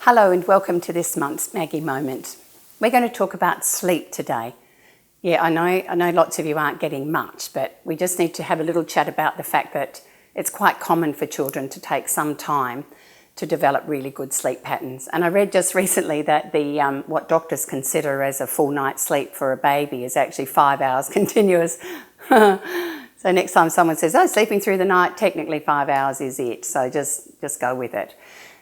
Hello and welcome to this month's Maggie Moment. We're going to talk about sleep today. Yeah, I know lots of you aren't getting much, but we just need to have a little chat about the fact that it's quite common for children to take some time to develop really good sleep patterns. And I read just recently that what doctors consider as a full night's sleep for a baby is actually 5 hours continuous. So next time someone says, oh, sleeping through the night, technically 5 hours is it. So just go with it.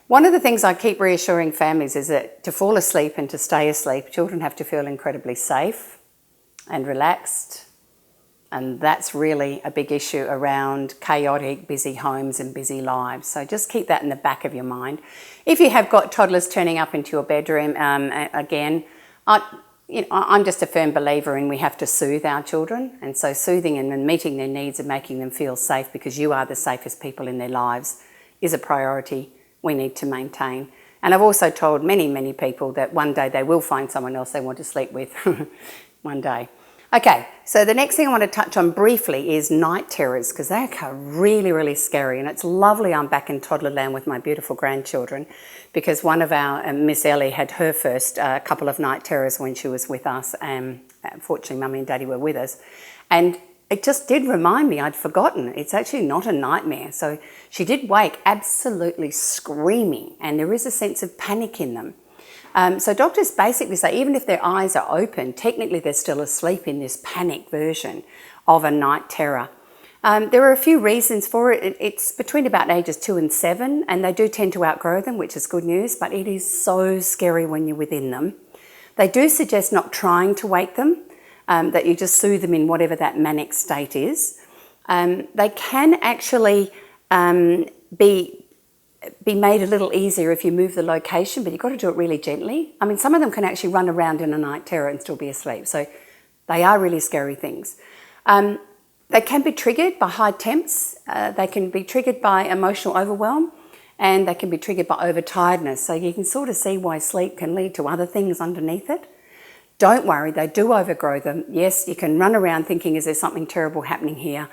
One of the things I keep reassuring families is that to fall asleep and to stay asleep, children have to feel incredibly safe and relaxed. And that's really a big issue around chaotic, busy homes and busy lives. So just keep that in the back of your mind. If you have got toddlers turning up into your bedroom, again, I'm just a firm believer in we have to soothe our children. And so soothing and meeting their needs and making them feel safe because you are the safest people in their lives is a priority we need to maintain. And I've also told many people that one day they will find someone else they want to sleep with. One day. Okay, so the next thing I want to touch on briefly is night terrors, because they are really scary. And it's lovely I'm back in toddler land with my beautiful grandchildren, because one of our, Miss Ellie, had her first couple of night terrors when she was with us. Fortunately, Mummy and Daddy were with us. And it just did remind me, I'd forgotten, it's actually not a nightmare. So she did wake absolutely screaming, and there is a sense of panic in them. So doctors basically say even if their eyes are open, technically they're still asleep in this panic version of a night terror. There are a few reasons for it. It's between about ages 2 and 7, and they do tend to outgrow them, which is good news, but it is so scary when you're within them. They do suggest not trying to wake them, that you just soothe them in whatever that manic state is. They can actually be made a little easier if you move the location, but you've got to do it really gently. I mean, some of them can actually run around in a night terror and still be asleep. So they are really scary things. They can be triggered by high temps. They can be triggered by emotional overwhelm, and they can be triggered by overtiredness. So you can sort of see why sleep can lead to other things underneath it. Don't worry, they do overgrow them. Yes, you can run around thinking, is there something terrible happening here?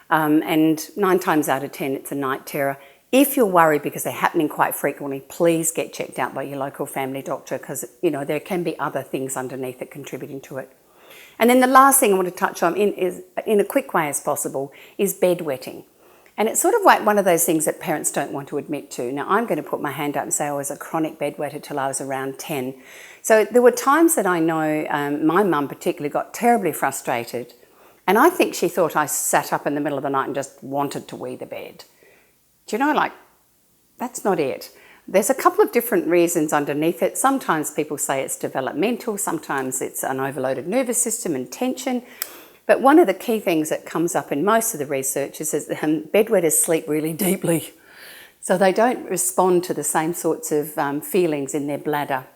And 9 times out of 10, it's a night terror. If you're worried because they're happening quite frequently, please get checked out by your local family doctor, because there can be other things underneath it contributing to it. And then the last thing I want to touch on in a quick way as possible is bedwetting. And it's sort of like one of those things that parents don't want to admit to. Now, I'm going to put my hand up and say I was a chronic bedwetter till I was around 10. So there were times that I know my mum particularly got terribly frustrated. And I think she thought I sat up in the middle of the night and just wanted to wee the bed. Do you know, that's not it. There's a couple of different reasons underneath it. Sometimes people say it's developmental. Sometimes it's an overloaded nervous system and tension. But one of the key things that comes up in most of the research is that bedwetters sleep really deeply. So they don't respond to the same sorts of feelings in their bladder.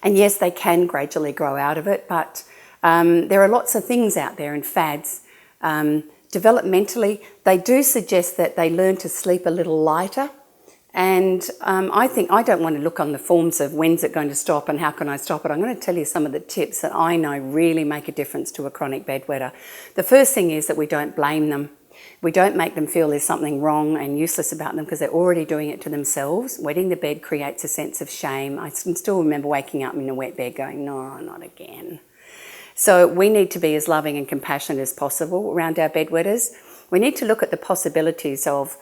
And yes, they can gradually grow out of it, but there are lots of things out there and fads. Developmentally, they do suggest that they learn to sleep a little lighter. And I think I don't want to look on the forms of when's it going to stop and how can I stop it. I'm going to tell you some of the tips that I know really make a difference to a chronic bedwetter. The first thing is that we don't blame them. We don't make them feel there's something wrong and useless about them because they're already doing it to themselves. Wetting the bed creates a sense of shame. I can still remember waking up in a wet bed going, no, not again. So we need to be as loving and compassionate as possible around our bedwetters. We need to look at the possibilities of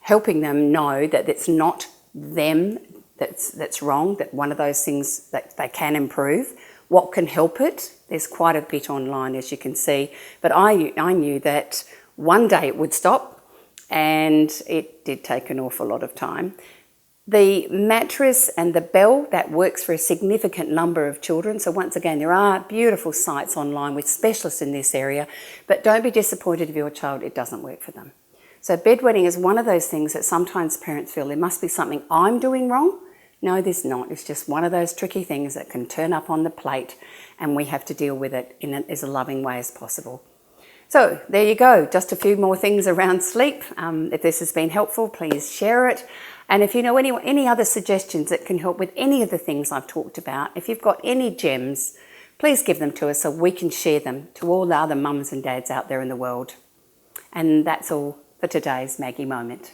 helping them know that it's not them that's wrong, that one of those things that they can improve. What can help it? There's quite a bit online, as you can see. But I knew that one day it would stop, and it did take an awful lot of time. The mattress and the bell, that works for a significant number of children. So once again, there are beautiful sites online with specialists in this area, but don't be disappointed if your child, it doesn't work for them. So bedwetting is one of those things that sometimes parents feel there must be something I'm doing wrong. No, there's not. It's just one of those tricky things that can turn up on the plate, and we have to deal with it in as a loving way as possible. So there you go, just a few more things around sleep. If this has been helpful, please share it. And if you know any other suggestions that can help with any of the things I've talked about, if you've got any gems, please give them to us so we can share them to all the other mums and dads out there in the world. And that's all for today's Maggie Moment.